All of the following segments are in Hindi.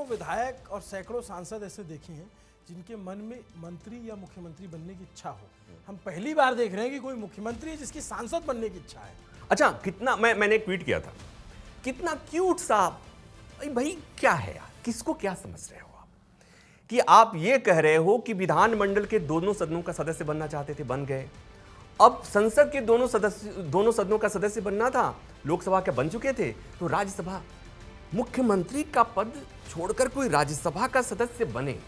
विधायक और सैकड़ों सांसद ऐसे देखे हैं जिनके मन में मंत्री या मुख्यमंत्री बनने की इच्छा हो। हम पहली बार देख रहे हैं कि कोई मुख्यमंत्री है जिसकी सांसद बनने की इच्छा है। अच्छा, कितना मैंने एक ट्वीट किया था, कितना क्यूट सा भाई क्या है यार, किसको क्या समझ रहे हो आप कि आप ये कह रहे हो कि विधानमंडल के दोनों सदनों का सदस्य बनना चाहते थे, बन गए। अब संसद के दोनों सदनों का सदस्य बनना था, लोकसभा के बन चुके थे, तो राज्यसभा मुख्यमंत्री का पद छोड़कर कोई राज्यसभा का सदस्य बने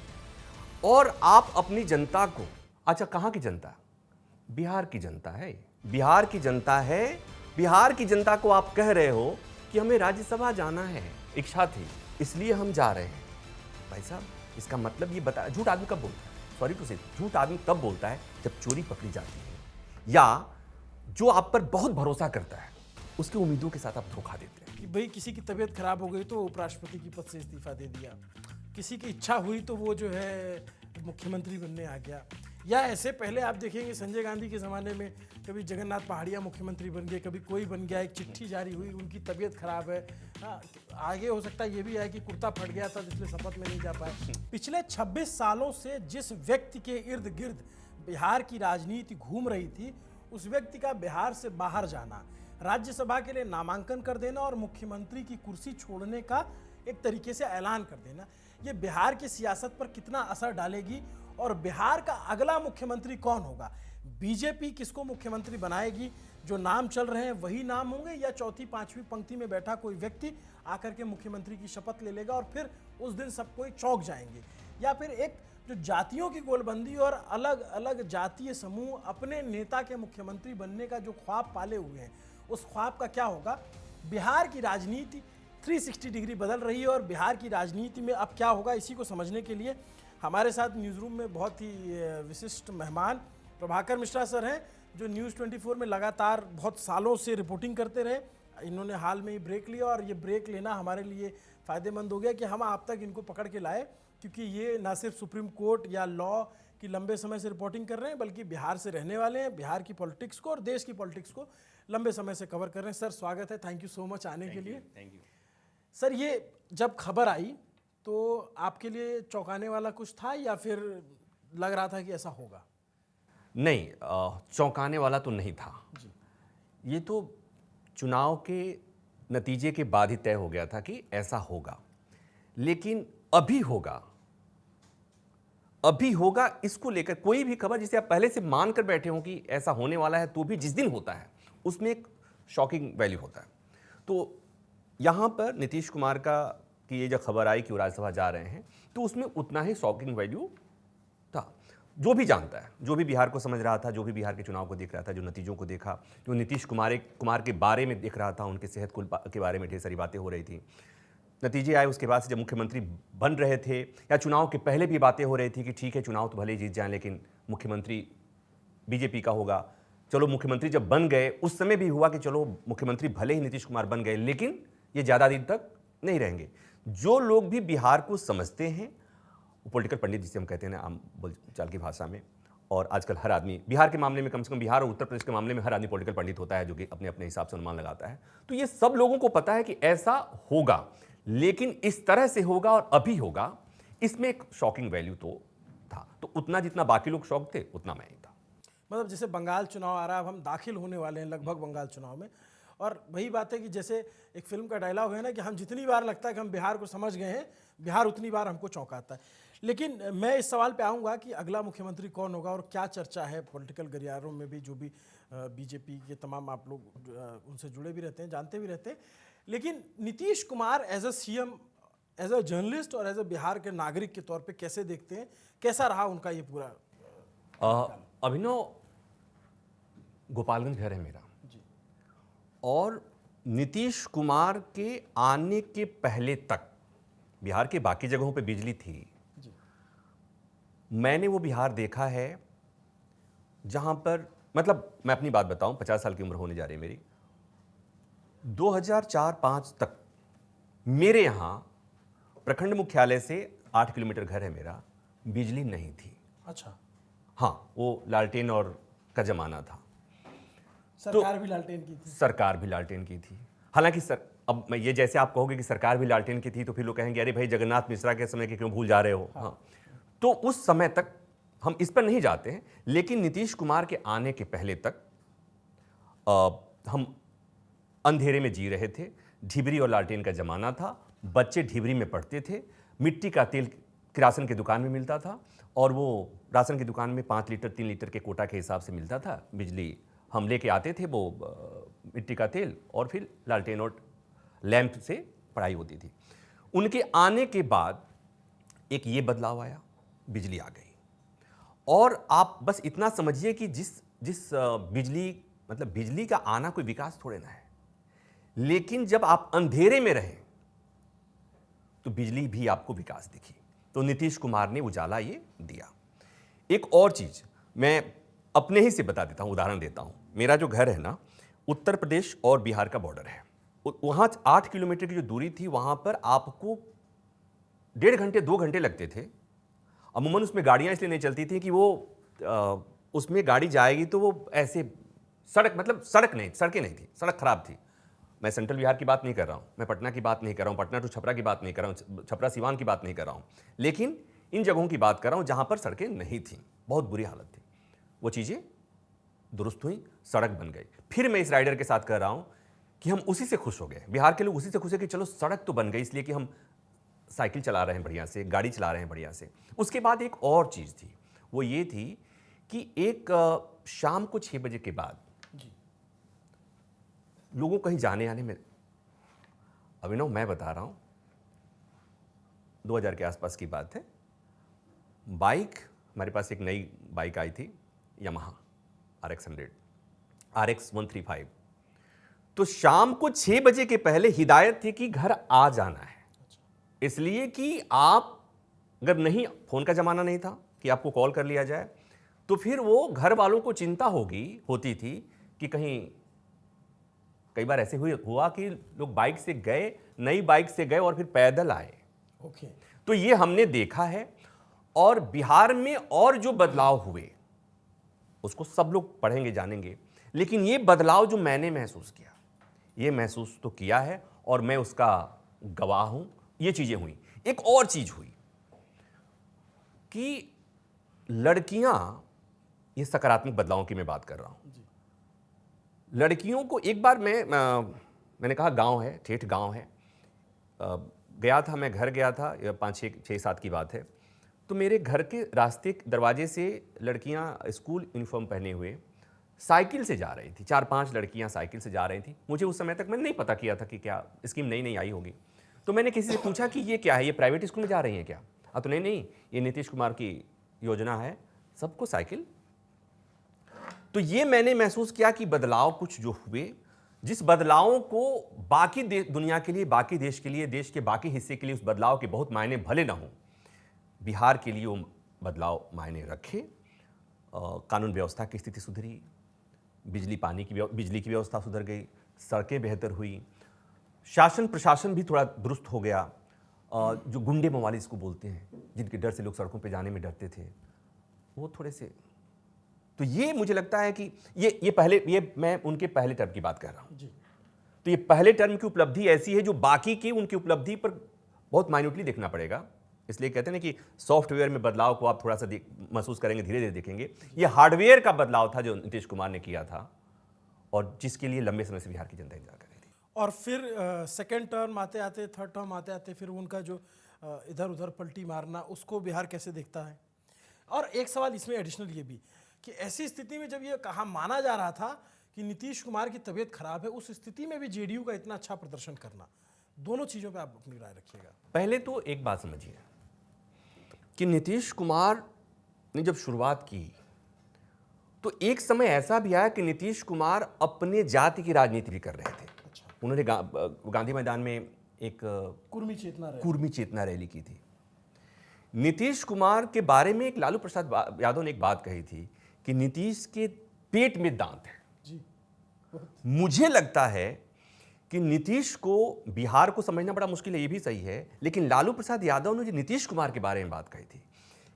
और आप अपनी जनता को, अच्छा कहां की जनता, बिहार की जनता है, बिहार की जनता है, बिहार की जनता को आप कह रहे हो कि हमें राज्यसभा जाना है, इच्छा थी इसलिए हम जा रहे हैं। भाई साहब, इसका मतलब ये बता, झूठ आदमी कब बोलता है, सॉरी टू से, झूठ आदमी तब बोलता है जब चोरी पकड़ी जाती है या जो आप पर बहुत भरोसा करता है उसकी उम्मीदों के साथ आप धोखा देते हैं। कि भाई किसी की तबीयत खराब हो गई तो उपराष्ट्रपति की पद से इस्तीफा दे दिया, किसी की इच्छा हुई तो वो जो है मुख्यमंत्री बनने आ गया। या ऐसे पहले आप देखेंगे संजय गांधी के ज़माने में कभी जगन्नाथ पहाड़िया मुख्यमंत्री बन गए, कभी कोई बन गया, एक चिट्ठी जारी हुई, उनकी तबीयत खराब है। हाँ, आगे हो सकता है ये भी है कि कुर्ता फट गया था इसलिए शपथ में नहीं जा पाए। पिछले 26 सालों से जिस व्यक्ति के इर्द गिर्द बिहार की राजनीति घूम रही थी, उस व्यक्ति का बिहार से बाहर जाना, राज्यसभा के लिए नामांकन कर देना और मुख्यमंत्री की कुर्सी छोड़ने का एक तरीके से ऐलान कर देना, ये बिहार की सियासत पर कितना असर डालेगी और बिहार का अगला मुख्यमंत्री कौन होगा? बीजेपी किसको मुख्यमंत्री बनाएगी? जो नाम चल रहे हैं वही नाम होंगे या चौथी पांचवी पंक्ति में बैठा कोई व्यक्ति आकर के मुख्यमंत्री की शपथ ले लेगा और फिर उस दिन सब कोई चौंक जाएंगे? या फिर एक जो जातियों की गोलबंदी और अलग अलग जातीय समूह अपने नेता के मुख्यमंत्री बनने का जो ख्वाब पाले हुए हैं, उस ख्वाब का क्या होगा? बिहार की राजनीति 360 डिग्री बदल रही है और बिहार की राजनीति में अब क्या होगा, इसी को समझने के लिए हमारे साथ न्यूज़ रूम में बहुत ही विशिष्ट मेहमान प्रभाकर मिश्रा सर हैं, जो न्यूज़ 24 में लगातार बहुत सालों से रिपोर्टिंग करते रहे। इन्होंने हाल में ही ब्रेक लिया और ये ब्रेक लेना हमारे लिए फ़ायदेमंद हो गया कि हम आप तक इनको पकड़ के लाए, क्योंकि ये ना सिर्फ सुप्रीम कोर्ट या लॉ की लंबे समय से रिपोर्टिंग कर रहे हैं, बल्कि बिहार से रहने वाले हैं, बिहार की पॉलिटिक्स को और देश की पॉलिटिक्स को लंबे समय से कवर कर रहे हैं। सर स्वागत है, थैंक यू सो मच आने के लिए। थैंक यू सर, ये जब खबर आई तो आपके लिए चौंकाने वाला कुछ था या फिर लग रहा था कि ऐसा होगा? नहीं, चौंकाने वाला तो नहीं था जी। ये तो चुनाव के नतीजे के बाद ही तय हो गया था कि ऐसा होगा, लेकिन अभी होगा इसको लेकर कोई भी खबर जिसे आप पहले से मान कर बैठे हो कि ऐसा होने वाला है, तो भी जिस दिन होता है उसमें एक शॉकिंग वैल्यू होता है। तो यहाँ पर नीतीश कुमार का कि ये जब खबर आई कि वो राज्यसभा जा रहे हैं, तो उसमें उतना ही शॉकिंग वैल्यू था। जो भी जानता है, जो भी बिहार को समझ रहा था, जो भी बिहार के चुनाव को देख रहा था, जो नतीजों को देखा, जो नीतीश कुमार के बारे में देख रहा था, उनके सेहत के बारे में ढेर सारी बातें हो रही थी, नतीजे आए उसके बाद से, जब मुख्यमंत्री बन रहे थे या चुनाव के पहले भी बातें हो रही थी कि ठीक है चुनाव तो भले ही जीत जाएं लेकिन मुख्यमंत्री बीजेपी का होगा। चलो मुख्यमंत्री जब बन गए उस समय भी हुआ कि चलो मुख्यमंत्री भले ही नीतीश कुमार बन गए लेकिन ये ज़्यादा दिन तक नहीं रहेंगे। जो लोग भी बिहार को समझते हैं, वो पॉलिटिकल पंडित जिसे हम कहते हैं ना आम बोलचाल की भाषा में, और आजकल हर आदमी बिहार के मामले में, कम से कम बिहार और उत्तर प्रदेश के मामले में हर आदमी पॉलिटिकल पंडित होता है जो कि अपने अपने हिसाब से अनुमान लगाता है। तो ये सब लोगों को पता है कि ऐसा होगा, लेकिन इस तरह से होगा और अभी होगा, इसमें एक शॉकिंग वैल्यू तो था। तो उतना जितना बाकी लोग शॉक थे उतना मैं ही था। मतलब जैसे बंगाल चुनाव आ रहा है, अब हम दाखिल होने वाले हैं लगभग बंगाल चुनाव में, और वही बात है कि जैसे एक फिल्म का डायलॉग है ना कि हम जितनी बार लगता है कि हम बिहार को समझ गए हैं, बिहार उतनी बार हमको चौंकाता है। लेकिन मैं इस सवाल पे आऊँगा कि अगला मुख्यमंत्री कौन होगा और क्या चर्चा है पॉलिटिकल गलियारों में भी, जो भी बीजेपी के तमाम आप लोग उनसे जुड़े भी रहते हैं, जानते भी रहते हैं। लेकिन Nitish Kumar as a CM, as a journalist और एज अ बिहार के नागरिक के तौर पे कैसे देखते हैं, कैसा रहा उनका ये पूरा? अभिनव, गोपालगंज घर है मेरा जी, और नीतीश कुमार के आने के पहले तक बिहार के बाकी जगहों पे बिजली थी जी। मैंने वो बिहार देखा है जहां पर, मतलब मैं अपनी बात बताऊं, 50 साल की उम्र होने जा रही है मेरी, 2004-05 तक मेरे यहाँ प्रखंड मुख्यालय से 8 किलोमीटर घर है मेरा, बिजली नहीं थी। अच्छा। हाँ, वो लालटेन और का जमाना था। सरकार भी लालटेन की थी। सरकार भी लालटेन की थी। हालांकि अब मैं ये जैसे आप कहोगे कि सरकार भी लालटेन की थी तो फिर लोग कहेंगे अरे भाई जगन्नाथ मिश्रा के समय के क्यों भूल जा रहे हो। हाँ, तो उस समय तक हम इस पर नहीं जाते हैं, लेकिन नीतीश कुमार के आने के पहले तक हम अंधेरे में जी रहे थे। ढिबरी और लालटेन का जमाना था, बच्चे ढिबरी में पढ़ते थे, मिट्टी का तेल किरासन की दुकान में मिलता था और वो राशन की दुकान में 5 लीटर 3 लीटर के कोटा के हिसाब से मिलता था। बिजली हम लेके आते थे वो मिट्टी का तेल, और फिर लालटेन और लैंप से पढ़ाई होती थी। उनके आने के बाद एक ये बदलाव आया, बिजली आ गई। और आप बस इतना समझिए कि जिस बिजली का आना कोई विकास थोड़े ना है, लेकिन जब आप अंधेरे में रहे तो बिजली भी आपको विकास दिखी। तो नीतीश कुमार ने उजाला ये दिया। एक और चीज मैं अपने ही से बता देता हूं, उदाहरण देता हूं। मेरा जो घर है ना, उत्तर प्रदेश और बिहार का बॉर्डर है। वहां 8 किलोमीटर की जो दूरी थी, वहां पर आपको 1.5 घंटे 2 घंटे लगते थे। अमूमन उसमें गाड़ियां इसलिए नहीं चलती थी कि वो उसमें गाड़ी जाएगी तो वो ऐसे सड़कें नहीं थी, सड़क खराब थी। मैं सेंट्रल बिहार की बात नहीं कर रहा हूँ, मैं पटना की बात नहीं कर रहा हूँ, पटना टू छपरा की बात नहीं कर रहा हूँ, छपरा सिवान की बात नहीं कर रहा हूँ, लेकिन इन जगहों की बात कर रहा हूँ जहाँ पर सड़कें नहीं थीं, बहुत बुरी हालत थी। वो चीज़ें दुरुस्त हुई, सड़क बन गई। फिर मैं इस राइडर के साथ कह रहा हूँ कि हम उसी से खुश हो गए, बिहार के लोग उसी से खुश है कि चलो सड़क तो बन गई, इसलिए कि हम साइकिल चला रहे हैं बढ़िया से, गाड़ी चला रहे हैं बढ़िया से। उसके बाद एक और चीज़ थी, वो ये थी कि एक शाम को 6 बजे के बाद लोगों कहीं जाने आने में, अभिनव मैं बता रहा हूं 2000 के आसपास की बात है, बाइक, हमारे पास एक नई बाइक आई थी यामाहा RX 135। तो शाम को 6 बजे के पहले हिदायत थी कि घर आ जाना है, इसलिए कि आप अगर नहीं, फोन का जमाना नहीं था कि आपको कॉल कर लिया जाए, तो फिर वो घर वालों को चिंता होती थी कि कहीं, कई बार ऐसे हुआ कि लोग बाइक से गए, नई बाइक से गए और फिर पैदल आए। ओके। तो ये हमने देखा है। और बिहार में और जो बदलाव हुए उसको सब लोग पढ़ेंगे जानेंगे, लेकिन ये बदलाव जो मैंने महसूस किया, ये महसूस तो किया है और मैं उसका गवाह हूं। ये चीजें हुई। एक और चीज हुई कि लड़कियां, ये सकारात्मक बदलावों की मैं बात कर रहा हूं, लड़कियों को एक बार मैंने कहा गांव है, ठेठ गांव है, गया था, मैं घर गया था, 5-6-7 की बात है। तो मेरे घर के रास्ते दरवाजे से लड़कियां स्कूल यूनिफॉर्म पहने हुए साइकिल से जा रही थी, 4-5 लड़कियां साइकिल से जा रही थी। मुझे उस समय तक मैंने नहीं पता किया था कि क्या स्कीम नई आई होगी। तो मैंने किसी से पूछा कि ये क्या है, ये प्राइवेट स्कूल में जा रही हैं क्या? तो नहीं, ये नीतीश कुमार की योजना है, सबको साइकिल। तो ये मैंने महसूस किया कि बदलाव कुछ जो हुए, जिस बदलावों को बाकी दुनिया के लिए, बाकी देश के लिए, देश के बाकी हिस्से के लिए उस बदलाव के बहुत मायने भले ना हो, बिहार के लिए वो बदलाव मायने रखे। कानून व्यवस्था की स्थिति सुधरी, बिजली की व्यवस्था सुधर गई, सड़कें बेहतर हुई, शासन प्रशासन भी थोड़ा दुरुस्त हो गया। जो गुंडे मवाली इसको बोलते हैं, जिनके डर से लोग सड़कों पे जाने में डरते थे, वो थोड़े से, तो ये मुझे लगता है कि ये मैं उनके पहले टर्म की बात कर रहा हूं। तो ये पहले टर्म की उपलब्धि ऐसी है जो बाकी की उनकी उपलब्धि पर बहुत माइन्यूटली देखना पड़ेगा। इसलिए कहते हैं ना कि सॉफ्टवेयर में बदलाव को आप थोड़ा सा महसूस करेंगे, धीरे धीरे देखेंगे। ये हार्डवेयर का बदलाव था जो नीतीश कुमार ने किया था और जिसके लिए लंबे समय से बिहार की जनता इंतजार कर रही थी। और फिर सेकेंड टर्म आते आते, थर्ड टर्म आते आते, फिर उनका जो इधर उधर पलटी मारना, उसको बिहार कैसे देखता है? और एक सवाल इसमें एडिशनल ये भी कि ऐसी स्थिति में जब ये कहा माना जा रहा था कि नीतीश कुमार की तबीयत खराब है, उस स्थिति में भी जेडीयू का इतना अच्छा प्रदर्शन करना, दोनों चीज़ों पे आप अपनी राय रखिएगा। पहले तो एक बात समझिए कि नीतीश कुमार ने जब शुरुआत की तो एक समय ऐसा भी आया कि नीतीश कुमार अपने जाति की राजनीति भी कर रहे थे। अच्छा। उन्होंने गांधी मैदान में एक कुर्मी चेतना रैली की थी। नीतीश कुमार के बारे में एक लालू प्रसाद यादव ने एक बात कही थी कि नीतीश के पेट में दांत है। जी। मुझे लगता है कि नीतीश को, बिहार को समझना बड़ा मुश्किल है, ये भी सही है, लेकिन लालू प्रसाद यादव ने जो नीतीश कुमार के बारे में बात कही थी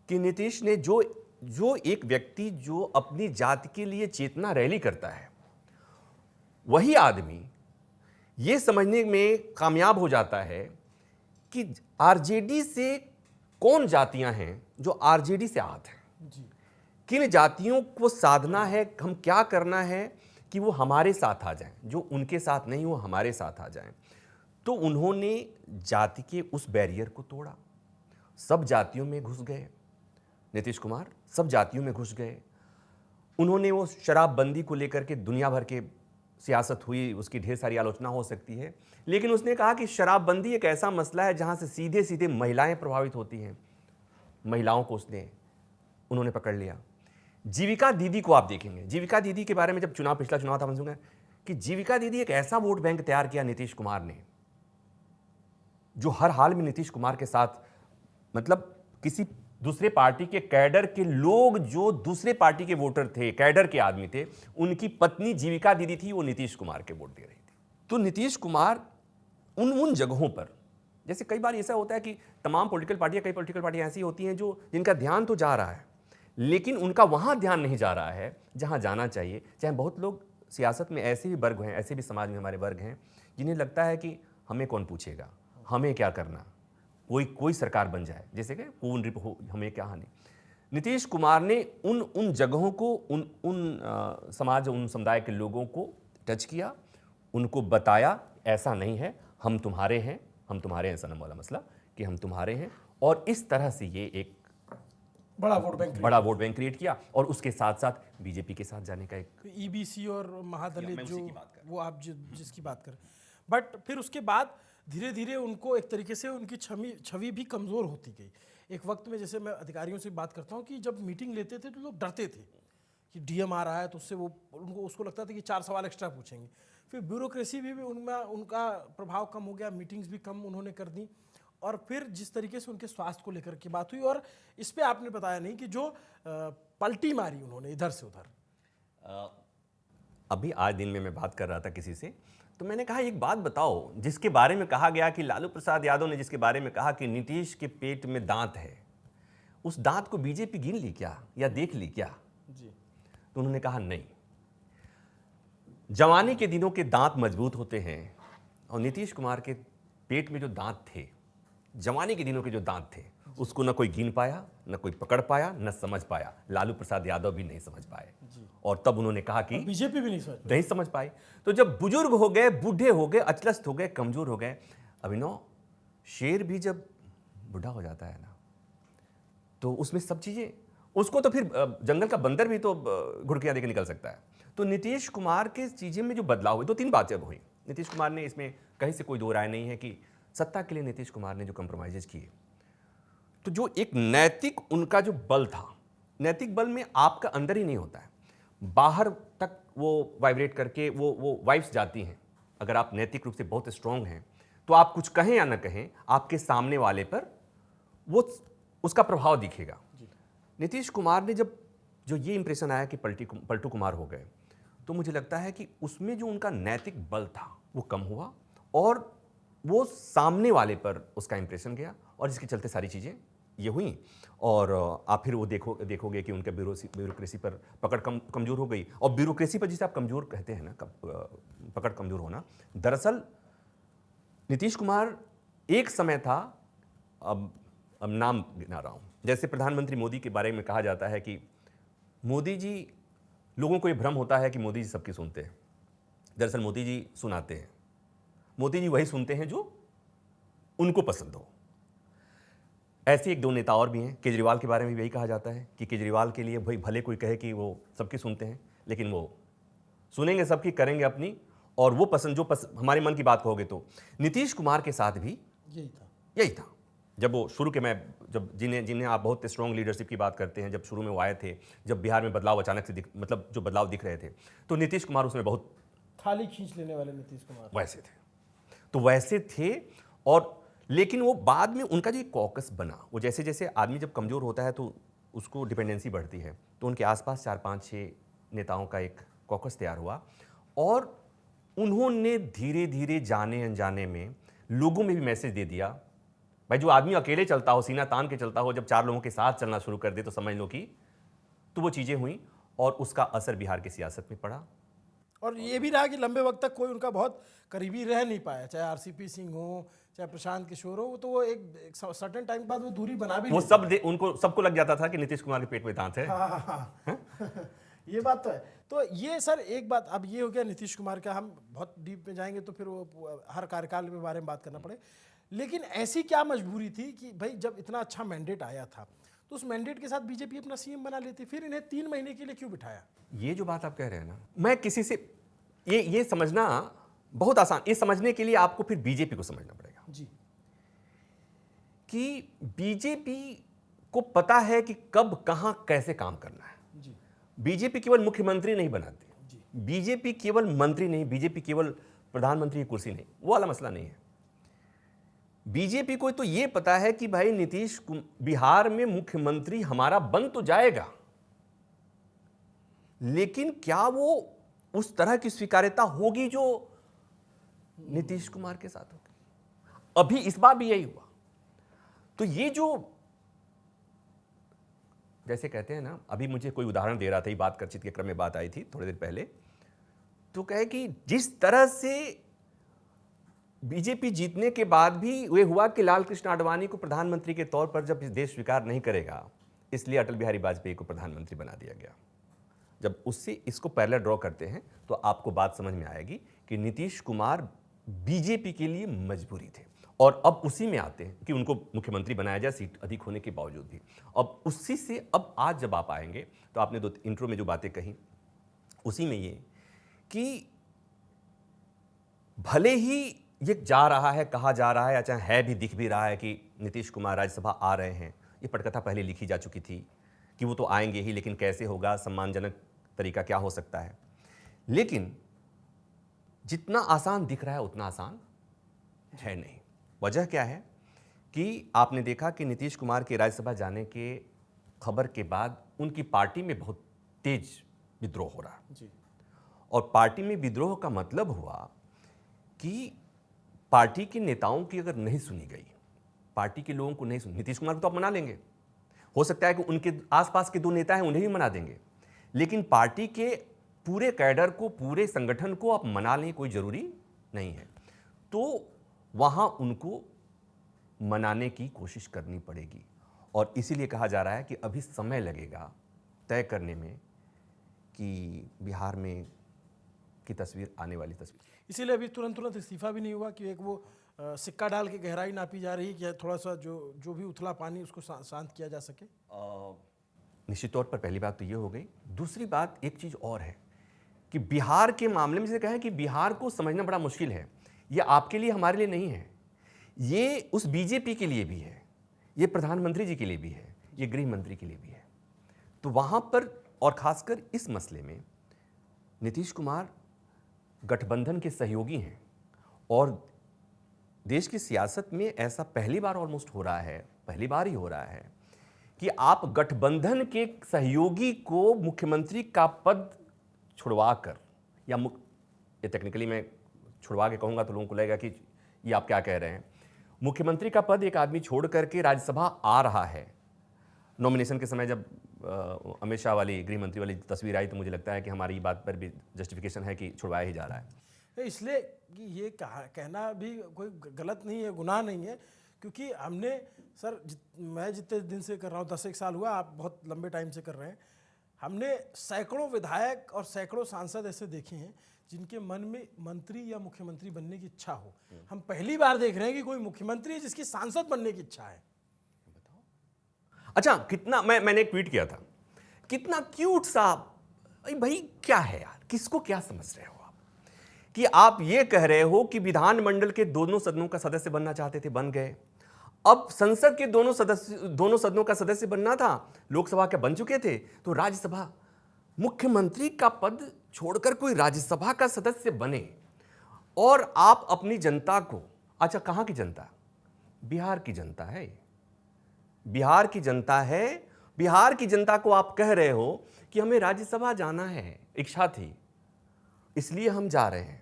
कि नीतीश ने जो एक व्यक्ति जो अपनी जाति के लिए चेतना रैली करता है, वही आदमी ये समझने में कामयाब हो जाता है कि आरजेडी से कौन जातियां हैं जो आरजेडी से आहत हैं, जी किन जातियों को साधना है, हम क्या करना है कि वो हमारे साथ आ जाएं, जो उनके साथ नहीं वो हमारे साथ आ जाएं। तो उन्होंने जाति के उस बैरियर को तोड़ा, सब जातियों में घुस गए। नीतीश कुमार सब जातियों में घुस गए। उन्होंने वो शराबबंदी को लेकर के दुनिया भर के सियासत हुई, उसकी ढेर सारी आलोचना हो सकती है, लेकिन उसने कहा कि शराबबंदी एक ऐसा मसला है जहां से सीधे सीधे महिलाएं प्रभावित होती हैं। महिलाओं को उन्होंने पकड़ लिया। जीविका दीदी को आप देखेंगे, जीविका दीदी के बारे में जब पिछला चुनाव था, समझूंगा कि जीविका दीदी एक ऐसा वोट बैंक तैयार किया नीतीश कुमार ने, जो हर हाल में नीतीश कुमार के साथ, मतलब किसी दूसरे पार्टी के कैडर के लोग, जो दूसरे पार्टी के वोटर थे, कैडर के आदमी थे, उनकी पत्नी जीविका दीदी थी, वो नीतीश कुमार के वोट दे रही थी। तो नीतीश कुमार उन जगहों पर, जैसे कई बार ऐसा होता है कि तमाम पॉलिटिकल पार्टियां, कई पॉलिटिकल पार्टियां ऐसी होती हैं जो जिनका ध्यान तो जा रहा है, लेकिन उनका वहां ध्यान नहीं जा रहा है जहां जाना चाहिए। चाहे बहुत लोग सियासत में ऐसे भी वर्ग हैं, ऐसे भी समाज में हमारे वर्ग हैं जिन्हें लगता है कि हमें कौन पूछेगा, हमें क्या करना, कोई सरकार बन जाए, जैसे कि कौन रिप हो, हमें क्या हानि। नीतीश कुमार ने उन जगहों को, उन समाज, उन समुदाय के लोगों को टच किया, उनको बताया ऐसा नहीं है, हम तुम्हारे हैं, हम तुम्हारे हैं सनम वाला मसला कि हम तुम्हारे हैं। और इस तरह से ये एक बड़ा वोट बैंक क्रिएट किया। और उसके साथ साथ बीजेपी के साथ जाने का एक ईबीसी और महादलित जो वो आप जिसकी बात करें, बट फिर उसके बाद धीरे धीरे उनको एक तरीके से उनकी छवि भी कमज़ोर होती गई। एक वक्त में, जैसे मैं अधिकारियों से बात करता हूँ, कि जब मीटिंग लेते थे तो लोग डरते थे कि डीएम आ रहा है, तो उससे उसको लगता था कि 4 सवाल एक्स्ट्रा पूछेंगे। फिर ब्यूरोक्रेसी भी उनमें उनका प्रभाव कम हो गया, मीटिंग्स भी कम उन्होंने कर दी। और फिर जिस तरीके से उनके स्वास्थ्य को लेकर की बात हुई, और इस पे आपने बताया नहीं कि जो पलटी मारी उन्होंने इधर से उधर। अभी आज दिन में मैं बात कर रहा था किसी से, तो मैंने कहा एक बात बताओ, जिसके बारे में कहा गया कि लालू प्रसाद यादव ने जिसके बारे में कहा कि नीतीश के पेट में दांत है, उस दांत को बीजेपी गिन ली क्या या देख ली क्या? जी। तो उन्होंने कहा नहीं, जवानी के दिनों के दांत मजबूत होते हैं, और नीतीश कुमार के पेट में जो दांत थे, जवानी के दिनों के जो दांत थे, उसको न कोई गिन पाया, न कोई पकड़ पाया, न समझ पाया। लालू प्रसाद यादव भी नहीं समझ पाए। और तब उन्होंने कहा कि बीजेपी भी नहीं समझ पाई। तो जब बुजुर्ग हो गए, बूढ़े हो गए, अचलस्त हो गए, कमजोर हो गए, अभिनव, शेर भी जब बूढ़ा हो जाता है ना, तो उसमें सब चीजें, उसको तो फिर जंगल का बंदर भी तो घुड़कियां देके निकल सकता है। तो नीतीश कुमार के चीजें में जो बदलाव हुए, 2-3 बातें हुई नीतीश कुमार ने, इसमें कहीं से कोई दो राय नहीं है कि सत्ता के लिए नीतीश कुमार ने जो कंप्रोमाइजेज किए, तो जो एक नैतिक उनका जो बल था, नैतिक बल में आपका अंदर ही नहीं होता है, बाहर तक वो वाइब्रेट करके वो वाइब्स जाती हैं। अगर आप नैतिक रूप से बहुत स्ट्रांग हैं, तो आप कुछ कहें या ना कहें, आपके सामने वाले पर वो उसका प्रभाव दिखेगा। नीतीश कुमार ने जब जो ये इंप्रेशन आया कि पलटू कुमार हो गए, तो मुझे लगता है कि उसमें जो उनका नैतिक बल था वो कम हुआ, और वो सामने वाले पर उसका इंप्रेशन गया, और जिसके चलते सारी चीज़ें ये हुई। और आप फिर वो देखोगे कि उनके ब्यूरोक्रेसी पर पकड़ कमज़ोर हो गई। और ब्यूरोक्रेसी पर जिसे आप कमज़ोर कहते हैं ना, पकड़ कमज़ोर होना, दरअसल नीतीश कुमार एक समय था, अब नाम गिना रहा हूँ, जैसे प्रधानमंत्री मोदी के बारे में कहा जाता है कि मोदी जी, लोगों को ये भ्रम होता है कि मोदी जी सबकी सुनते हैं। दरअसल मोदी जी सुनाते हैं, मोदी जी वही सुनते हैं जो उनको पसंद हो। ऐसे 1-2 नेता और भी हैं। केजरीवाल के बारे में भी यही कहा जाता है कि केजरीवाल के लिए भाई भले कोई कहे कि वो सबकी सुनते हैं, लेकिन वो सुनेंगे सबकी, करेंगे अपनी, और वो हमारे मन की बात कहोगे तो। नीतीश कुमार के साथ भी यही था। जब वो शुरू के, मैं जब जिन्हें आप बहुत स्ट्रॉन्ग लीडरशिप की बात करते हैं, जब शुरू में वो आए थे, जब बिहार में बदलाव अचानक से मतलब जो बदलाव दिख रहे थे, तो नीतीश कुमार उसमें बहुत थाली खींच लेने वाले नीतीश कुमार वैसे थे। और लेकिन वो बाद में उनका जो एक कॉकस बना, वो जैसे जैसे आदमी जब कमज़ोर होता है तो उसको डिपेंडेंसी बढ़ती है, तो उनके आसपास 4-5-6 नेताओं का एक कॉकस तैयार हुआ, और उन्होंने धीरे धीरे जाने अनजाने में लोगों में भी मैसेज दे दिया, भाई जो आदमी अकेले चलता हो, सीना तान के चलता हो, जब 4 लोगों के साथ चलना शुरू कर दे तो समझ लो कि, तो वो चीज़ें हुई, और उसका असर बिहार की सियासत में पड़ा। और ये भी रहा कि लंबे वक्त तक कोई उनका बहुत करीबी रह नहीं पाया, चाहे आरसीपी सिंह हो, चाहे प्रशांत किशोर हो, तो वो एक सर्टेन टाइम के बाद वो दूरी बना भी वो नहीं सब उनको सबको लग जाता था कि नीतीश कुमार के पेट में दांत है। हाँ। ये बात तो है। तो ये सर एक बात, अब ये हो गया नीतीश कुमार का, हम बहुत डीप में जाएंगे तो फिर वो हर कार्यकाल के बारे में बात करना पड़े। लेकिन ऐसी क्या मजबूरी थी कि भाई जब इतना अच्छा मैंडेट आया था तो उस मैंडेट के साथ बीजेपी अपना सीएम बना लेती, फिर इन्हें 3 महीने के लिए क्यों बिठाया? ये जो बात आप कह रहे हैं ना, मैं किसी से ये समझना बहुत आसान, ये समझने के लिए आपको फिर बीजेपी को समझना पड़ेगा जी। कि बीजेपी को पता है कि कब कहां कैसे काम करना है। जी। बीजेपी केवल मुख्यमंत्री नहीं बनाती, जी। बीजेपी केवल मंत्री नहीं, बीजेपी केवल प्रधानमंत्री की कुर्सी नहीं, वो वाला मसला नहीं है। बीजेपी को तो ये पता है कि भाई नीतीश बिहार में मुख्यमंत्री हमारा बन तो जाएगा, लेकिन क्या वो उस तरह की स्वीकार्यता होगी जो नीतीश कुमार के साथ होगी? अभी इस बार भी यही हुआ। तो ये जो जैसे कहते हैं ना, अभी मुझे कोई उदाहरण दे रहा था, ये बात बातचीत के क्रम में बात आई थी थोड़ी देर पहले, तो कहे कि जिस तरह से बीजेपी जीतने के बाद भी ये हुआ कि लाल कृष्ण आडवाणी को प्रधानमंत्री के तौर पर जब देश स्वीकार नहीं करेगा, इसलिए अटल बिहारी वाजपेयी को प्रधानमंत्री बना दिया गया। जब उससे इसको पैरेलल ड्रॉ करते हैं तो आपको बात समझ में आएगी कि नीतीश कुमार बीजेपी के लिए मजबूरी थे, और अब उसी में आते हैं कि उनको मुख्यमंत्री बनाया जाए सीट अधिक होने के बावजूद भी। अब उसी से अब आज जब आप आएंगे तो आपने दो इंट्रो में जो बातें कही उसी में ये कि भले ही ये जा रहा है, कहा जा रहा है, या चाहे है भी, दिख भी रहा है कि नीतीश कुमार राज्यसभा आ रहे हैं, ये पटकथा पहले लिखी जा चुकी थी कि वो तो आएंगे ही, लेकिन कैसे होगा, सम्मानजनक तरीका क्या हो सकता है। लेकिन जितना आसान दिख रहा है उतना आसान है नहीं। वजह क्या है कि आपने देखा कि नीतीश कुमार के राज्यसभा जाने के खबर के बाद उनकी पार्टी में बहुत तेज विद्रोह हो रहा है। जी। और पार्टी में विद्रोह का मतलब हुआ कि पार्टी के नेताओं की अगर नहीं सुनी गई, पार्टी के लोगों को नहीं सुनी, नीतीश कुमार को तो आप मना लेंगे, हो सकता है कि उनके आसपास के 2 नेता हैं उन्हें भी मना देंगे, लेकिन पार्टी के पूरे कैडर को, पूरे संगठन को आप मना लें, कोई जरूरी नहीं है। तो वहां उनको मनाने की कोशिश करनी पड़ेगी, और इसीलिए कहा जा रहा है कि अभी समय लगेगा तय करने में कि बिहार में की तस्वीर, आने वाली तस्वीर। इसीलिए अभी तुरंत इस्तीफा भी नहीं हुआ कि एक वो सिक्का डाल के गहराई नापी जा रही है कि थोड़ा सा जो भी उथला पानी उसको शांत किया जा सके। निश्चित तौर पर पहली बात तो ये हो गई। दूसरी बात एक चीज़ और है कि बिहार के मामले में जैसे कहा है कि बिहार को समझना बड़ा मुश्किल है। ये आपके लिए, हमारे लिए नहीं है, ये उस बीजेपी के लिए भी है, ये प्रधानमंत्री जी के लिए भी है, ये गृह मंत्री के लिए भी है। तो वहाँ पर, और खासकर इस मसले में नीतीश कुमार गठबंधन के सहयोगी हैं, और देश की सियासत में ऐसा पहली बार ऑलमोस्ट हो रहा है, पहली बार ही हो रहा है कि आप गठबंधन के सहयोगी को मुख्यमंत्री का पद छुड़वा कर, या ये टेक्निकली मैं छुड़वा के कहूँगा तो लोगों को लगेगा कि ये आप क्या कह रहे हैं, मुख्यमंत्री का पद एक आदमी छोड़ करके राज्यसभा आ रहा है। नॉमिनेशन के समय जब अमित शाह वाली, गृह मंत्री वाली तस्वीर आई तो मुझे लगता है कि हमारी बात पर भी जस्टिफिकेशन है कि छुड़वाया ही जा रहा है। इसलिए कि ये कहना भी कोई गलत नहीं है, गुनाह नहीं है, क्योंकि हमने सर मैं जितने दिन से कर रहा हूँ, 10 एक साल हुआ, आप बहुत लंबे टाइम से कर रहे हैं, हमने सैकड़ों विधायक और सैकड़ों सांसद ऐसे देखे हैं जिनके मन में मंत्री या मुख्यमंत्री बनने की इच्छा हो। हम पहली बार देख रहे हैं कि कोई मुख्यमंत्री है जिसकी सांसद बनने की इच्छा है। अच्छा, कितना मैंने एक ट्वीट किया था, कितना क्यूट सा, भाई क्या है यार, किसको क्या समझ रहे हो आप, कि आप ये कह रहे हो कि विधानमंडल के दोनों सदनों का सदस्य बनना चाहते थे, बन गए। अब संसद के दोनों सदनों का सदस्य बनना था, लोकसभा के बन चुके थे, तो राज्यसभा, मुख्यमंत्री का पद छोड़कर कोई राज्यसभा का सदस्य बने, और आप अपनी जनता को, अच्छा कहां की जनता, बिहार की जनता है, बिहार की जनता है, बिहार की जनता को आप कह रहे हो कि हमें राज्यसभा जाना है, इच्छा थी इसलिए हम जा रहे हैं।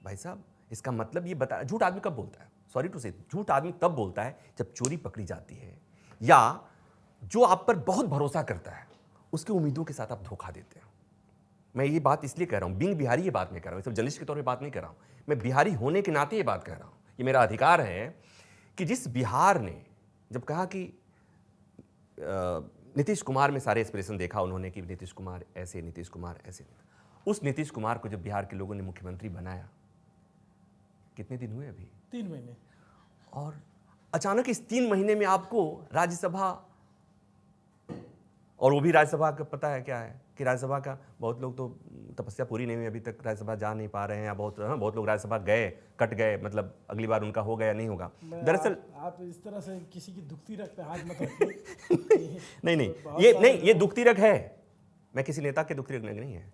भाई साहब, इसका मतलब ये बता, झूठ आदमी कब बोलता है, सॉरी टू से, झूठ आदमी तब बोलता है जब चोरी पकड़ी जाती है, या जो आप पर बहुत भरोसा करता है उसकी उम्मीदों के साथ आप धोखा देते हैं। मैं ये बात इसलिए कह रहा हूँ, बीइंग बिहारी ये बात मैं कह रहा हूँ, सिर्फ जर्नलिस्ट के तौर पे बात नहीं कर रहा हूँ, मैं बिहारी होने के नाते ये बात कह रहा हूँ। ये मेरा अधिकार है कि जिस बिहार ने जब कहा कि नीतीश कुमार में सारे एक्सप्रेशन देखा उन्होंने कि नीतीश कुमार ऐसे, नीतीश कुमार ऐसे, उस नीतीश कुमार को जब बिहार के लोगों ने मुख्यमंत्री बनाया, कितने दिन हुए अभी? 3 महीने। और अचानक इस 3 महीने में आपको राज्यसभा, और वो भी राज्यसभा का पता है क्या है कि राज्यसभा का बहुत लोग तो तपस्या पूरी नहीं हुई अभी तक राज्यसभा जा नहीं पा रहे हैं, या बहुत लोग राज्यसभा गए, कट गए, मतलब अगली बार उनका हो गया नहीं होगा। दरअसल आप इस तरह से किसी की दुखती रख पे हाथ मत रखिए। नहीं, ये दुखती रख है, मैं किसी नेता के दुखती रख नहीं है,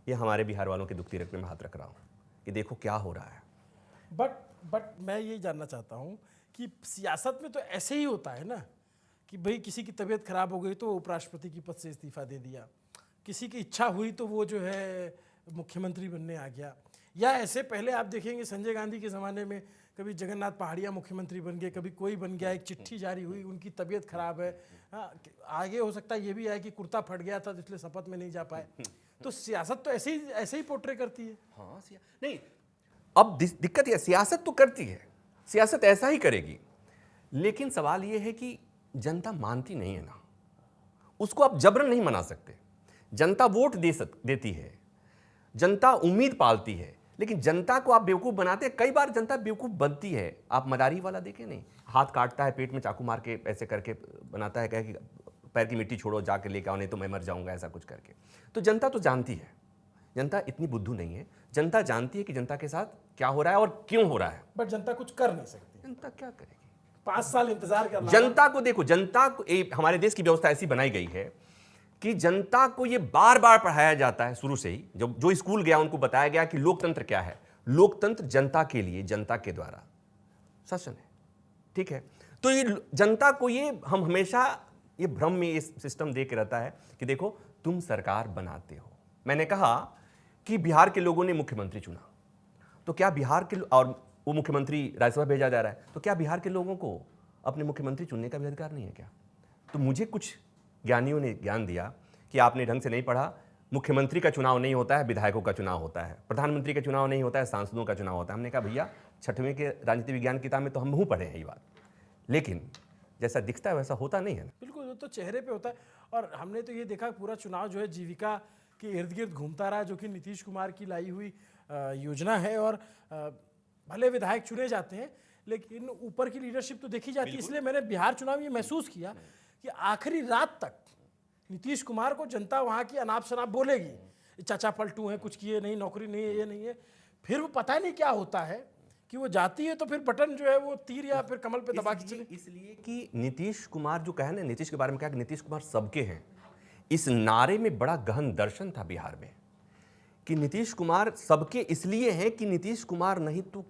ये हमारे बिहार वालों के दुखती रख पे मैं हाथ रख रहा हूँ कि देखो क्या हो रहा है। बट मैं ये जानना चाहता हूँ कि सियासत में तो ऐसे ही होता है ना कि भाई किसी की तबीयत खराब हो गई तो उपराष्ट्रपति की पद से इस्तीफा दे दिया, किसी की इच्छा हुई तो वो जो है मुख्यमंत्री बनने आ गया। या ऐसे पहले आप देखेंगे संजय गांधी के ज़माने में कभी जगन्नाथ पहाड़िया मुख्यमंत्री बन गए, कभी कोई बन गया, एक चिट्ठी जारी हुई, उनकी तबीयत खराब है, हाँ आगे हो सकता है ये भी है कि कुर्ता फट गया था इसलिए शपथ में नहीं जा पाए। तो सियासत तो ऐसे ही पोर्ट्रे करती है। हाँ नहीं, अब दिक्कत यह सियासत तो करती है, सियासत ऐसा ही करेगी, लेकिन सवाल यह है कि जनता मानती नहीं है ना, उसको आप जबरन नहीं मना सकते। जनता वोट देती है, जनता उम्मीद पालती है, लेकिन जनता को आप बेवकूफ़ बनाते हैं। कई बार जनता बेवकूफ़ बनती है। आप मदारी वाला देखें नहीं, हाथ काटता है, पेट में चाकू मार के ऐसे करके बनाता है, कहे कि पैर की मिट्टी छोड़ो जाके लेके आओ नहीं तो मैं मर जाऊंगा, ऐसा कुछ करके। तो जनता तो जानती है, जनता इतनी बुद्धू नहीं है, जनता जानती है कि जनता के साथ क्या हो रहा है और क्यों हो रहा है। बट जनता कुछ कर नहीं सकती। जनता क्या करेगी? 5 साल इंतजार करना। जनता को देखो, जनता को हमारे देश की व्यवस्था ऐसी बनाई गई है कि जनता को ये बार बार पढ़ाया जाता है शुरू से ही। जो स्कूल गया उनको बताया गया कि लोकतंत्र क्या है। लोकतंत्र जनता के लिए, जनता के द्वारा शासन है, ठीक है। तो ये जनता को ये हम हमेशा ये भ्रम में ये सिस्टम दे के रहता है कि देखो तुम सरकार बनाते हो। मैंने कहा कि बिहार के लोगों ने मुख्यमंत्री चुना, तो क्या बिहार के और वो मुख्यमंत्री राज्यसभा भेजा जा रहा है, तो क्या बिहार के लोगों को अपने मुख्यमंत्री चुनने का भी अधिकार नहीं है क्या? तो मुझे कुछ ज्ञानियों ने ज्ञान दिया कि आपने ढंग से नहीं पढ़ा, मुख्यमंत्री का चुनाव नहीं होता है, विधायकों का चुनाव होता है, प्रधानमंत्री का चुनाव नहीं होता है, सांसदों का चुनाव होता है। हमने कहा भैया 6वीं के राजनीति विज्ञान किताब में तो हम पढ़े हैं ये बात, लेकिन जैसा दिखता है वैसा होता नहीं है ना। बिल्कुल, वो तो चेहरे पे होता है। और हमने तो ये देखा पूरा चुनाव जो है जीविका के इर्द गिर्द घूमता रहा, जो कि नीतीश कुमार की लाई हुई योजना है। और भले विधायक चुने जाते हैं लेकिन ऊपर की लीडरशिप तो देखी जाती है। इसलिए मैंने बिहार चुनाव में ये महसूस किया कि आखिरी रात तक नीतीश कुमार को जनता वहाँ की अनाप शनाप बोलेगी, चाचा पलटू हैं, कुछ किए नहीं, नौकरी नहीं है, ये नहीं है। फिर वो पता नहीं क्या होता है कि वो जाती है तो फिर बटन जो है वो तीर या फिर कमल पे दबा के चले। इसलिए कि नीतीश कुमार जो कहे ना, नीतीश के बारे में कहा कि नीतीश कुमार सबके हैं, इस नारे में बड़ा गहन दर्शन था बिहार में कि नीतीश कुमार सबके इसलिए हैं कि नीतीश कुमार नहीं तो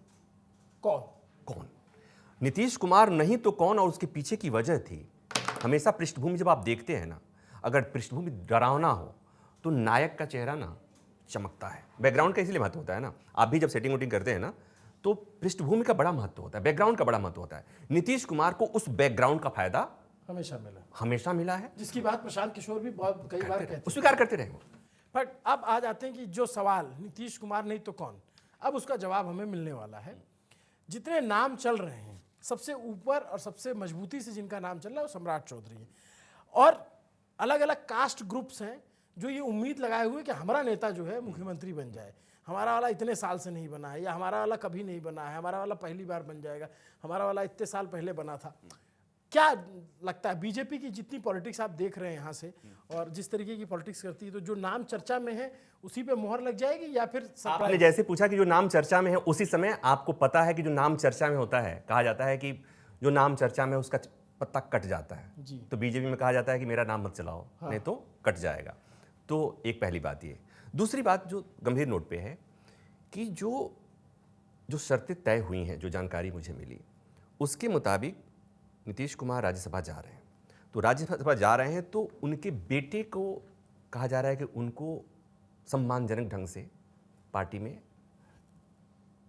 कौन, नीतीश कुमार नहीं तो कौन। और उसके पीछे की वजह थी, हमेशा पृष्ठभूमि जब आप देखते हैं ना, अगर पृष्ठभूमि डरावना हो तो नायक का चेहरा ना चमकता है। बैकग्राउंड का इसलिए महत्व होता है ना, आप भी जब सेटिंग वोटिंग करते हैं ना तो पृष्ठभूमि का बड़ा महत्व होता है, बैकग्राउंड का बड़ा महत्व होता है। नीतीश कुमार को उस बैकग्राउंड का फायदा हमेशा मिला है, जिसकी बात प्रशांत किशोर भी बहुत कई बार कहते हैं, स्वीकार करते रहे। बट अब आ जाते हैं कि जो सवाल नीतीश कुमार नहीं तो कौन, अब उसका जवाब हमें मिलने वाला है। जितने नाम चल रहे हैं सबसे ऊपर और सबसे मजबूती से जिनका नाम चल रहा है वो सम्राट चौधरी है। और अलग अलग कास्ट ग्रुप्स हैं जो ये उम्मीद लगाए हुए कि हमारा नेता जो है मुख्यमंत्री बन जाए, हमारा वाला इतने साल से नहीं बना है, या हमारा वाला कभी नहीं बना है, हमारा वाला पहली बार बन जाएगा, हमारा वाला इतने साल पहले बना था। क्या लगता है बीजेपी की जितनी पॉलिटिक्स आप देख रहे हैं यहाँ से और जिस तरीके की पॉलिटिक्स करती है, तो जो नाम चर्चा में है उसी पे मोहर लग जाएगी या फिर आपने जैसे पूछा कि जो नाम चर्चा में है उसी समय आपको पता है कि जो नाम चर्चा में होता है, कहा जाता है कि जो नाम चर्चा में उसका पत्ता कट जाता है जी। तो बीजेपी में कहा जाता है कि मेरा नाम मत चलाओ, हाँ। नहीं तो कट जाएगा। तो एक पहली बात ये। दूसरी बात जो गंभीर नोट पे है कि जो शर्तें तय हुई हैं, जो जानकारी मुझे मिली उसके मुताबिक नीतीश कुमार राज्यसभा जा रहे हैं। तो राज्यसभा जा रहे हैं तो उनके बेटे को कहा जा रहा है कि उनको सम्मानजनक ढंग से पार्टी में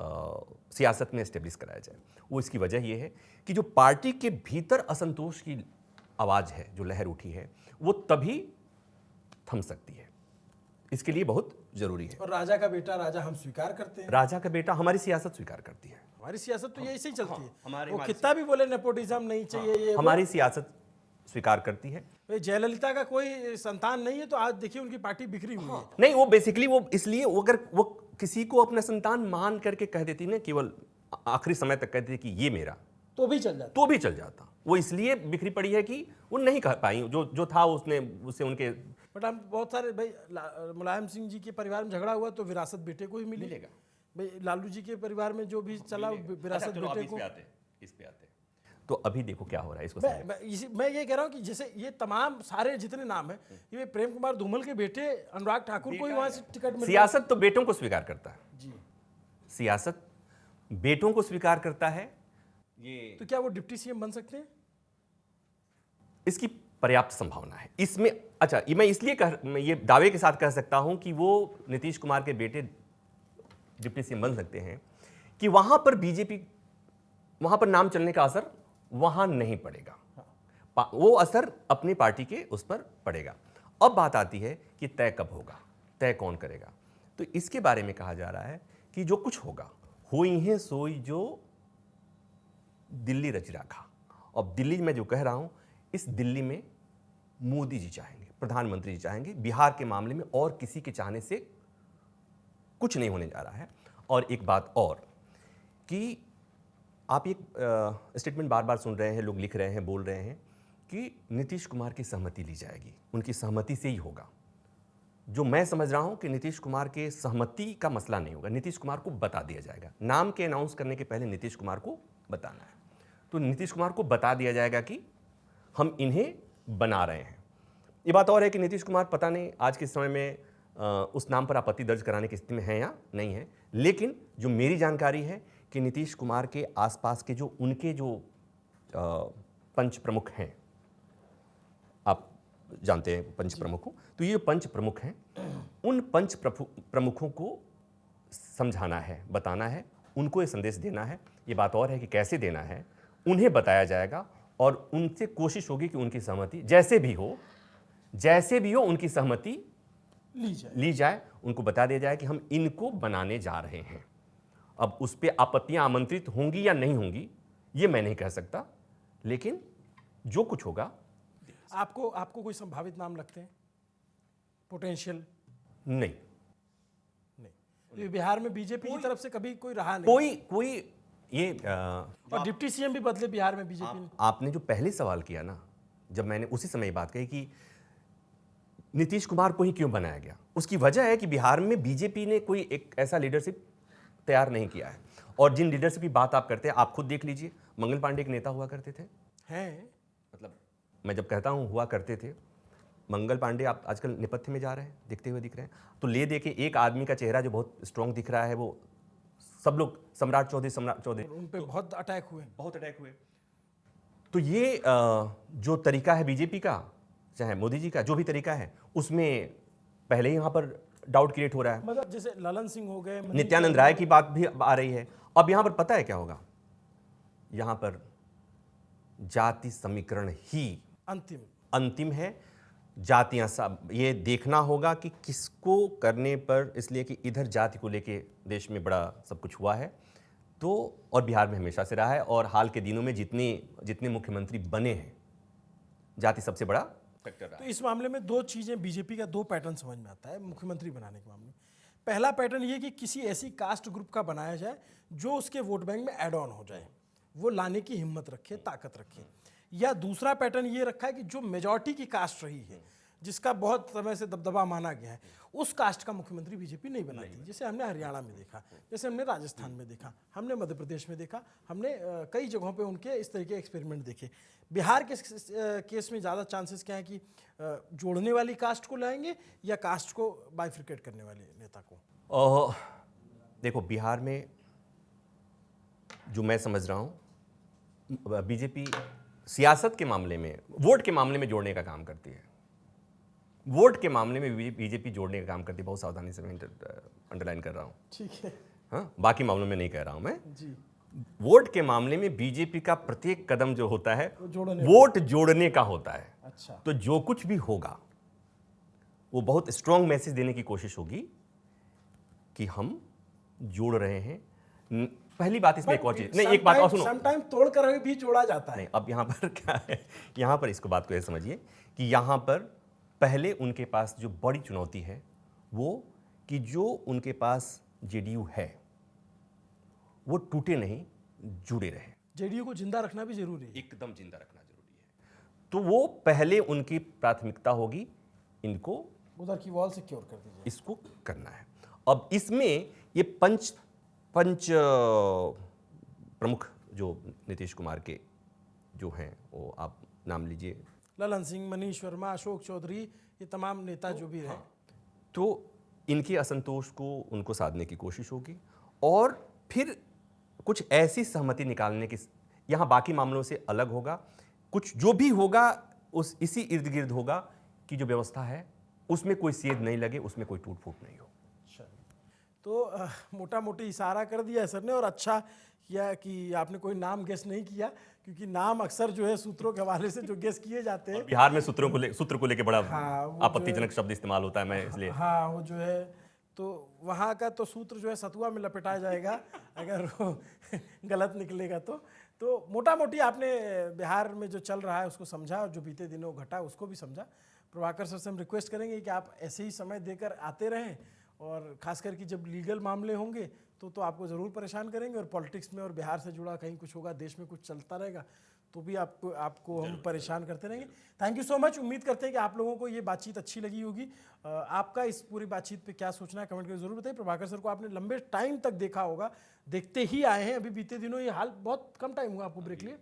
सियासत में एस्टेब्लिश कराया जाए। वो इसकी वजह यह है कि जो पार्टी के भीतर असंतोष की आवाज़ है, जो लहर उठी है, वो तभी थम सकती है। इसके लिए बहुत जरूरी है। और राजा का बेटा राजा हम स्वीकार करते हैं। राजा का बेटा हमारी सियासत स्वीकार करती है। हमारी सियासत तो यही से ही चलती है। हमारी वो कितना भी बोले नेपोटिज्म नहीं चाहिए, ये हमारी सियासत स्वीकार करती है। वो। जयललिता का कोई संतान नहीं है तो आज देखिए उनकी पार्टी बिखरी हुई है। नहीं, वो बेसिकली वो इसलिए वो अगर वो किसी को अपना संतान मान करके कह देती ना, केवल आखिरी समय तक कहती थी कि ये मेरा, तो भी चल जाता। तो भी चल जाता। वो इसलिए बिखरी पड़ी है कि वो नहीं कह पाई, जो था उसने उससे उनके। बट हम बहुत सारे भाई मुलायम सिंह जी के परिवार में झगड़ा हुआ तो विरासत बेटे को ही मिलेगा। भाई लालू जी के परिवार में जो भी चला विरासत बेटे को। इस पे आते तो अभी देखो क्या हो रहा है इसको। मैं ये कह रहा हूँ कि जैसे ये तमाम सारे जितने नाम हैं, ये प्रेम कुमार धूमल के बेटे अनुराग ठाकुर को ही वहां से टिकट मिला। सियासत तो बेटों को स्वीकार करता है जी, सियासत बेटों को स्वीकार करता है। ये तो क्या वो डिप्टी सीएम बन सकते हैं? इसकी पर्याप्त संभावना है इसमें। अच्छा, ये मैं ये दावे के साथ कह सकता हूं कि वो नीतीश कुमार के बेटे डिप्टी सीएम बन सकते हैं कि वहां पर बीजेपी, वहां पर नाम चलने का असर वहां नहीं पड़ेगा। वो असर अपनी पार्टी के उस पर पड़ेगा। अब बात आती है कि तय कब होगा, तय कौन करेगा। तो इसके बारे में कहा जा रहा है कि जो कुछ होगा, हुई है सोई जो दिल्ली रच रखा। अब दिल्ली में जो कह रहा हूं, इस दिल्ली में मोदी जी चाहेंगे, प्रधानमंत्री जी चाहेंगे। बिहार के मामले में और किसी के चाहने से कुछ नहीं होने जा रहा है। और एक बात और कि आप एक स्टेटमेंट बार बार सुन रहे हैं, लोग लिख रहे हैं, बोल रहे हैं कि नीतीश कुमार की सहमति ली जाएगी, उनकी सहमति से ही होगा। जो मैं समझ रहा हूं कि नीतीश कुमार के सहमति का मसला नहीं होगा, नीतीश कुमार को बता दिया जाएगा। नाम के अनाउंस करने के पहले नीतीश कुमार को बताना है, तो नीतीश कुमार को बता दिया जाएगा कि हम इन्हें बना रहे हैं। ये बात और है कि नीतीश कुमार पता नहीं आज के समय में उस नाम पर आपत्ति दर्ज कराने की स्थिति में है या नहीं है, लेकिन जो मेरी जानकारी है कि नीतीश कुमार के आसपास के जो उनके जो पंच प्रमुख हैं, आप जानते हैं पंच प्रमुखों, तो ये जो पंच प्रमुख हैं, उन पंच प्रमुखों को समझाना है, बताना है, उनको ये संदेश देना है। ये बात और है कि कैसे देना है, उन्हें बताया जाएगा और उनसे कोशिश होगी कि उनकी सहमति जैसे भी हो उनकी सहमति ली जाए। उनको बता दिया जाए कि हम इनको बनाने जा रहे हैं। अब उस पर आपत्तियां आमंत्रित होंगी या नहीं होंगी ये मैं नहीं कह सकता, लेकिन जो कुछ होगा। आपको कोई संभावित नाम लगते हैं पोटेंशियल? नहीं, तो बिहार में बीजेपी की तरफ से कभी कोई रहा नहीं, कोई ये और डिप्टी सीएम भी बदले बिहार में बीजेपी ने। आपने जो पहले सवाल किया ना, जब मैंने उसी समय बात कही कि नीतीश कुमार को ही क्यों बनाया गया, उसकी वजह है कि बिहार में बीजेपी ने कोई एक ऐसा लीडरशिप तैयार नहीं किया है। और जिन लीडरशिप की बात आप करते हैं, आप खुद देख लीजिए, मंगल पांडे एक नेता हुआ करते थे, हैं, मतलब मैं जब कहता हूं हुआ करते थे, मंगल पांडे आप आजकल नेपथ्य में जा रहे हैं, दिखते हुए दिख रहे हैं। तो ले दे के एक आदमी का चेहरा जो बहुत स्ट्रांग दिख रहा है, वो सब लोग सम्राट चौधरी उन पे बहुत अटैक हुए। तो ये जो तरीका है बीजेपी का, चाहे मोदी जी का, जो भी तरीका है, उसमें पहले ही यहाँ पर डाउट क्रिएट हो रहा है। मतलब जैसे ललन सिंह हो गए, नित्यानंद राय की बात भी आ रही है। अब यहाँ पर पता है क्या होगा, यहाँ पर जाति समीकरण ही अंतिम है। जातियां सब ये देखना होगा कि किसको करने पर, इसलिए कि इधर जाति को लेके देश में बड़ा सब कुछ हुआ है, तो और बिहार में हमेशा से रहा है, और हाल के दिनों में जितने मुख्यमंत्री बने हैं, जाति सबसे बड़ा फैक्टर रहा है। तो इस मामले में दो चीजें, बीजेपी का दो पैटर्न समझ में आता है मुख्यमंत्री बनाने के मामले में। पहला पैटर्न ये कि किसी ऐसी कास्ट ग्रुप का बनाया जाए जो उसके वोट बैंक में एड ऑन हो जाए, वो लाने की हिम्मत रखे, ताकत रखे। या दूसरा पैटर्न ये रखा है कि जो मेजॉरिटी की कास्ट रही है, जिसका बहुत समय से दबदबा माना गया है, उस कास्ट का मुख्यमंत्री बीजेपी नहीं बनाती। जैसे हमने हरियाणा में देखा, जैसे हमने राजस्थान में देखा, हमने मध्य प्रदेश में देखा, हमने कई जगहों पे उनके इस तरह के एक्सपेरिमेंट देखे। बिहार के केस में ज़्यादा चांसेस क्या है कि जोड़ने वाली कास्ट को लाएंगे या कास्ट को बाइफ्रिकेट करने वाले नेता को? देखो, बिहार में जो मैं समझ रहा हूँ, बीजेपी सियासत के मामले में, वोट के मामले में जोड़ने का काम करती है। वोट के मामले में बीजेपी जोड़ने का काम करती है। बहुत सावधानी से मैं अंडरलाइन कर रहा हूँ, ठीक है। हाँ, बाकी मामलों में नहीं कह रहा हूँ मैं जी। वोट के मामले में बीजेपी का प्रत्येक कदम जो होता है जोड़ने वोट जोड़ने का होता है। अच्छा। तो जो कुछ भी होगा वो बहुत स्ट्रांग मैसेज देने की कोशिश होगी कि हम जोड़ रहे हैं। पहली बात इसमें एक और चीज, नहीं एक बात और सुनो, समटाइम तोड़ कर भी जोड़ा जाता है। नहीं अब यहाँ पर क्या है, यहाँ पर इसको बात को ऐसे समझिए कि यहाँ पर पहले उनके पास जो बड़ी चुनौती है वो कि जो उनके पास जेडीयू है वो टूटे नहीं, जुड़े रहे। जेडीयू को जिंदा रखना भी जरूरी है, एकदम जिंदा रखना जरूरी है। तो वो पहले उनकी प्राथमिकता होगी, इनको उधर की वॉल सिक्योर कर दीजिए, इसको करना है। अब इसमें ये पंच प्रमुख जो नीतीश कुमार के जो हैं वो आप नाम लीजिए, ललन सिंह, मनीष वर्मा, अशोक चौधरी, ये तमाम नेता जो भी रहे, तो इनके असंतोष को उनको साधने की कोशिश होगी और फिर कुछ ऐसी सहमति निकालने की, यहाँ बाकी मामलों से अलग होगा, कुछ जो भी होगा उस इसी इर्द गिर्द होगा कि जो व्यवस्था है उसमें कोई सेध नहीं लगे, उसमें कोई टूट फूट नहीं हो। तो मोटा मोटी इशारा कर दिया सर ने, और अच्छा किया कि आपने कोई नाम गेस नहीं किया, क्योंकि नाम अक्सर जो है सूत्रों के हवाले से जो गेस किए जाते हैं, बिहार में सूत्र को लेके बड़ा हाँ, वो आपत्तिजनक शब्द इस्तेमाल होता है, मैं इसलिए हाँ वो जो है तो वहाँ का तो सूत्र जो है सतुआ में लपेटाया जाएगा अगर वो गलत निकलेगा तो मोटा मोटी आपने बिहार में जो चल रहा है उसको समझा, और जो बीते दिनों घटा उसको भी समझा। प्रभाकर सर से हम रिक्वेस्ट करेंगे कि आप ऐसे ही समय देकर आते रहें, और खासकर कि जब लीगल मामले होंगे तो आपको ज़रूर परेशान करेंगे, और पॉलिटिक्स में और बिहार से जुड़ा कहीं कुछ होगा, देश में कुछ चलता रहेगा तो भी आपको हम परेशान करते रहेंगे। Thank you so much. उम्मीद करते हैं कि आप लोगों को ये बातचीत अच्छी लगी होगी। आपका इस पूरी बातचीत पे क्या सोचना है कमेंट करके ज़रूर बताइए। प्रभाकर सर को आपने लंबे टाइम तक देखा होगा, देखते ही आए हैं, अभी बीते दिनों ये हाल बहुत कम टाइम हुआ आपको ब्रेक लिए,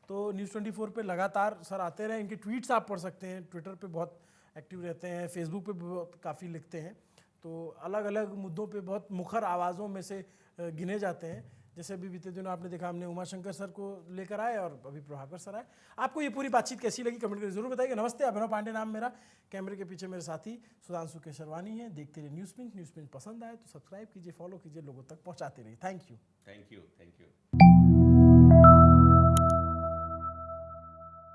तो न्यूज़ 24 पे लगातार सर आते रहे। इनके ट्वीट्स आप पढ़ सकते हैं, ट्विटर पे बहुत एक्टिव रहते हैं, फेसबुक पे भी बहुत काफ़ी लिखते हैं, तो अलग अलग मुद्दों पे बहुत मुखर आवाज़ों में से गिने जाते हैं। जैसे अभी बीते दिनों आपने देखा, हमने उमाशंकर सर को लेकर आए और अभी प्रभाकर सर आए। आपको ये पूरी बातचीत कैसी लगी कमेंट करके जरूर बताइए। नमस्ते, अभिनव पांडे नाम मेरा, कैमरे के पीछे मेरे साथी सुधांशु केशरवानी है। देखते रहिए न्यूज़ पिंच पसंद आए तो सब्सक्राइब कीजिए, फॉलो कीजिए, लोगों तक पहुँचाते रहिए। Thank you.